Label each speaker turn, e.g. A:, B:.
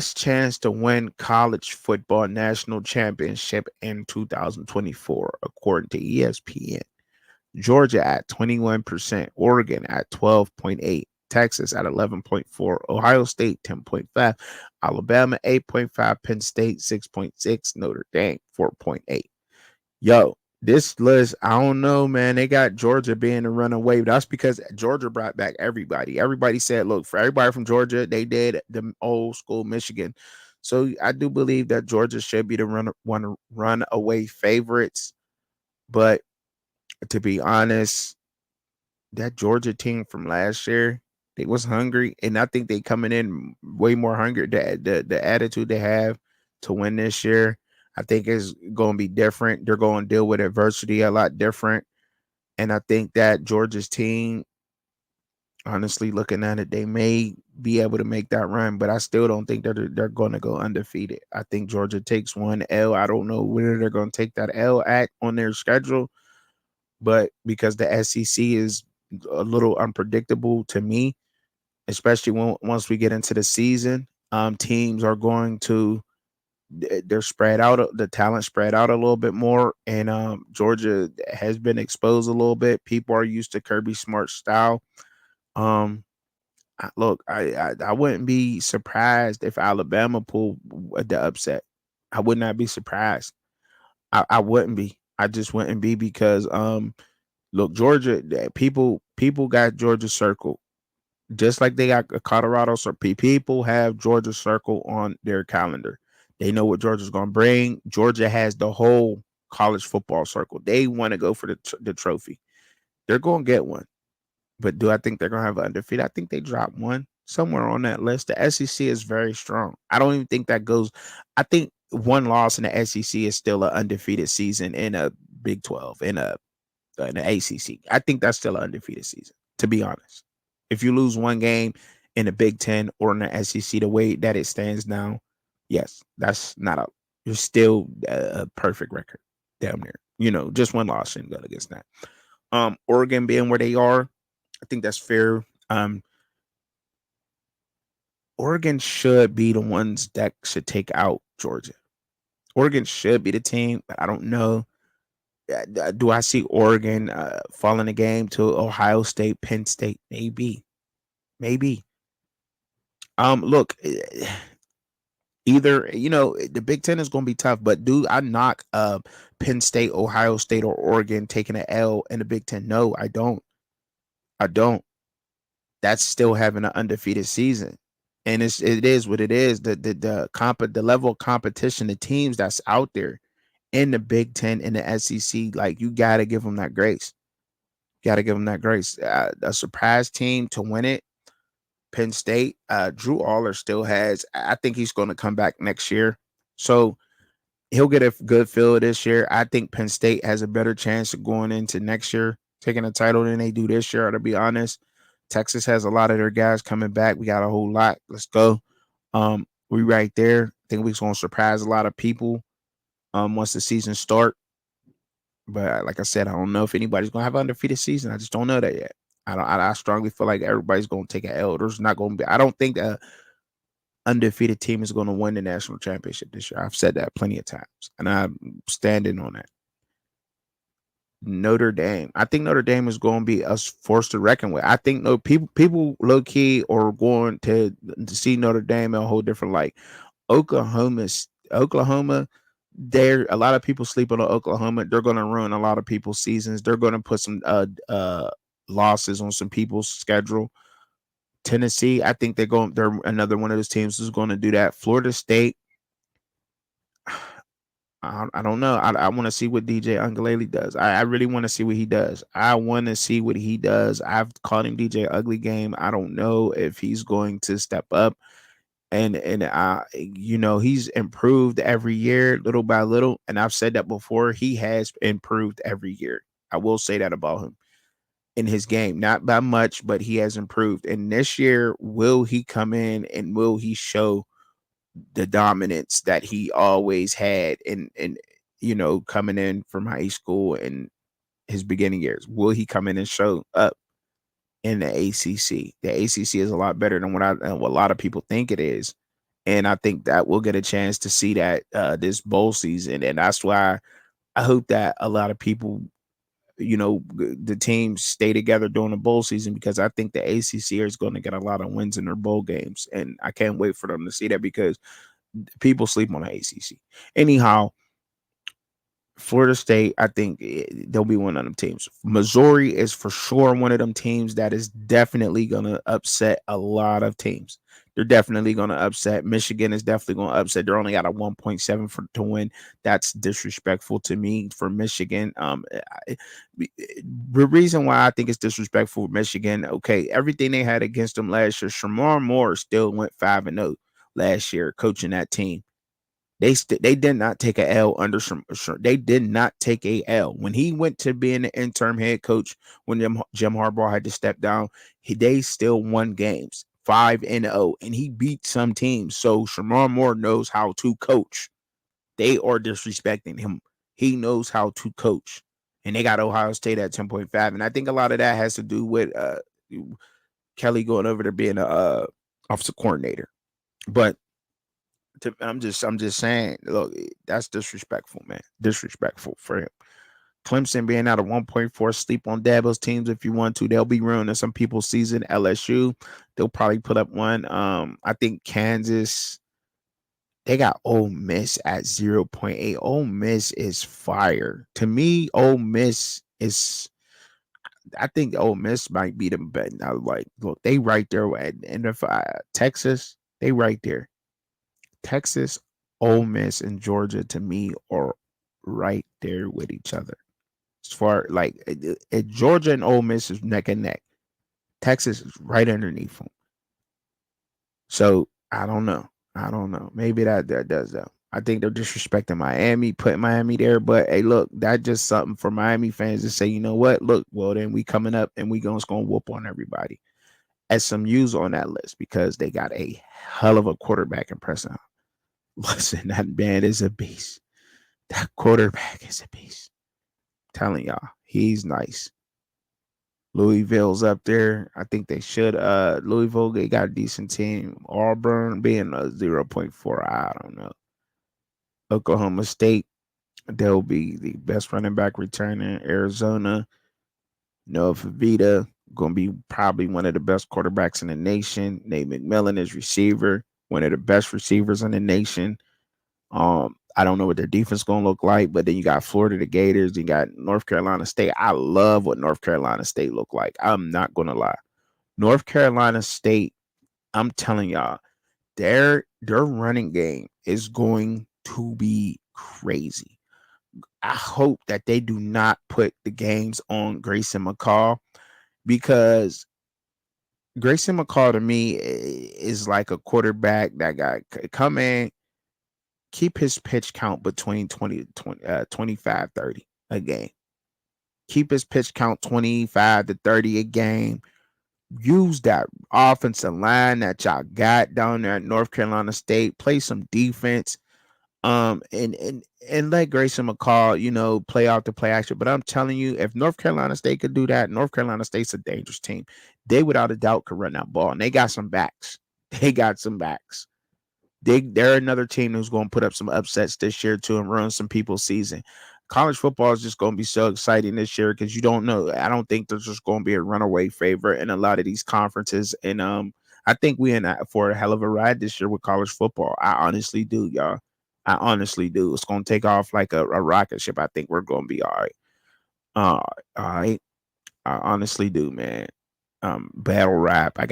A: chance to win college football national championship in 2024, according to ESPN. Georgia at 21%, Oregon at 12.8, Texas at 11.4, Ohio State 10.5, Alabama 8.5, Penn State 6.6, Notre Dame 4.8. Yo, this list, I don't know, man. They got Georgia being a runaway. That's because Georgia brought back everybody. Everybody said, look, for everybody from Georgia, they did the old school Michigan. So I do believe that Georgia should be the run away favorites. But to be honest, that Georgia team from last year, they was hungry, and I think they coming in way more hungry. The attitude they have to win this year, I think is going to be different. They're going to deal with adversity a lot different, and I think that Georgia's team, honestly, looking at it, they may be able to make that run, but I still don't think that they're going to go undefeated. I think Georgia takes one L. I don't know where they're going to take that L at on their schedule, but because the SEC is a little unpredictable to me, especially once we get into the season, teams are going to they're spread out, the talent spread out a little bit more, and Georgia has been exposed a little bit. People are used to Kirby Smart's style. Um, look, I wouldn't be surprised if Alabama pulled the upset. I would not be surprised. I wouldn't be. I just wouldn't be because look, Georgia, people got Georgia circled just like they got Colorado. So people have Georgia circle on their calendar. They know what Georgia's going to bring. Georgia has the whole college football circle. They want to go for the trophy. They're going to get one. But do I think they're going to have an undefeated? I think they drop one somewhere on that list. The SEC is very strong. I don't even think that goes. I think one loss in the SEC is still an undefeated season in a Big 12, in the ACC. I think that's still an undefeated season, to be honest. If you lose one game in the Big 10 or in the SEC, the way that it stands now, yes, that's not a, you're still a perfect record, damn near. Just one loss shouldn't go against that. Oregon being where they are, I think that's fair. Oregon should be the ones that should take out Georgia. Oregon should be the team, but I don't know. Do I see Oregon falling the game to Ohio State, Penn State? Maybe, maybe. Look, either the Big Ten is going to be tough, but do I knock Penn State, Ohio State, or Oregon taking an L in the Big Ten? No, I don't. I don't. That's still having an undefeated season, and it is what it is. The level of competition, the teams that's out there in the Big Ten and the SEC, like you got to give them that grace. Got to give them that grace. A surprise team to win it. Penn State. Drew Aller still has. I think he's going to come back next year, so he'll get a good feel this year. I think Penn State has a better chance of going into next year taking a title than they do this year. To be honest, Texas has a lot of their guys coming back. We got a whole lot. Let's go. We right there. I think we're going to surprise a lot of people. Once the season start. But like I said, I don't know if anybody's gonna have an undefeated season. I just don't know that yet. I don't. I strongly feel like everybody's gonna take an L. There's not gonna be. I don't think a undefeated team is gonna win the national championship this year. I've said that plenty of times, and I'm standing on that. Notre Dame. I think Notre Dame is going to be a force to reckon with. I think no people low key are going to see Notre Dame in a whole different light. Oklahoma, there a lot of people sleep on Oklahoma. They're going to ruin a lot of people's seasons. They're going to put some losses on some people's schedule. Tennessee, I think they're another one of those teams who's going to do that. Florida State, I don't know. I want to see what DJ Ungalele does. I really want to see what he does. I want to see what he does. I've called him DJ Ugly Game. I don't know if he's going to step up. And he's improved every year, little by little. And I've said that before. He has improved every year. I will say that about him in his game, not by much, but he has improved. And this year, will he come in and will he show the dominance that he always had in coming in from high school and his beginning years? Will he come in and show up in the ACC? The ACC is a lot better than what a lot of people think it is. And I think that we'll get a chance to see that this bowl season. And that's why I hope that a lot of people, the teams stay together during the bowl season, because I think the ACC is going to get a lot of wins in their bowl games. And I can't wait for them to see that, because people sleep on the ACC. Anyhow, Florida State, I think they'll be one of them teams. Missouri is for sure one of them teams that is definitely going to upset a lot of teams. They're definitely going to upset. Michigan is definitely going to upset. They're only got a 1.7 to win. That's disrespectful to me for Michigan. The reason why I think it's disrespectful for Michigan, okay, everything they had against them last year, Shamar Moore still went 5-0 last year coaching that team. They did not take a L under some. They did not take a L when he went to being the interim head coach. When Jim Harbaugh had to step down, they still won games 5-0, and he beat some teams. So Shamar Moore knows how to coach. They are disrespecting him. He knows how to coach, and they got Ohio State at 10.5, and I think a lot of that has to do with Kelly going over there being a offensive coordinator, but. I'm just saying, look, that's disrespectful, man. Disrespectful for him. Clemson being out of 1.4, sleep on Dabo's teams if you want to. They'll be ruining some people's season. LSU, they'll probably put up one. I think Kansas, they got Ole Miss at 0.8. Ole Miss is fire. To me, Ole Miss is. I think Ole Miss might beat them, but now, like, look, they right there. And if Texas, they right there. Texas, Ole Miss, and Georgia to me are right there with each other. As far like Georgia and Ole Miss is neck and neck. Texas is right underneath them. So I don't know. I don't know. Maybe that does though. I think they're disrespecting Miami, putting Miami there. But hey, look, that's just something for Miami fans to say, you know what? Look, well, then we coming up and we gonna whoop on everybody. SMU's on that list because they got a hell of a quarterback in Preston. Listen, that man is a beast. That quarterback is a beast. I'm telling y'all, he's nice. Louisville's up there. I think they should. Louisville, they got a decent team. Auburn being a 0.4. I don't know. Oklahoma State, they'll be the best running back returning. Arizona, Noah Favita, going to be probably one of the best quarterbacks in the nation. Nate McMillan is receiver, one of the best receivers in the nation. I don't know what their defense gonna look like, but then you got Florida, the Gators, you got North Carolina State. I love what North Carolina State look like. I'm not gonna lie. North Carolina State, I'm telling y'all, their running game is going to be crazy. I hope that they do not put the games on Grayson McCall, because Grayson McCall to me is like a quarterback that got come in, keep his pitch count between 25, 30 a game. Keep his pitch count 25 to 30 a game. Use that offensive line that y'all got down there at North Carolina State. Play some defense. And let Grayson McCall, play out the play action. But I'm telling you, if North Carolina State could do that, North Carolina State's a dangerous team. They without a doubt could run that ball. And they got some backs. They got some backs. They're another team who's going to put up some upsets this year too and ruin some people's season. College football is just going to be so exciting this year because you don't know. I don't think there's just going to be a runaway favorite in a lot of these conferences. And I think we in for a hell of a ride this year with college football. I honestly do, y'all. I honestly do. It's going to take off like a rocket ship. I think we're going to be all right. All right. I honestly do, man. Battle rap. I got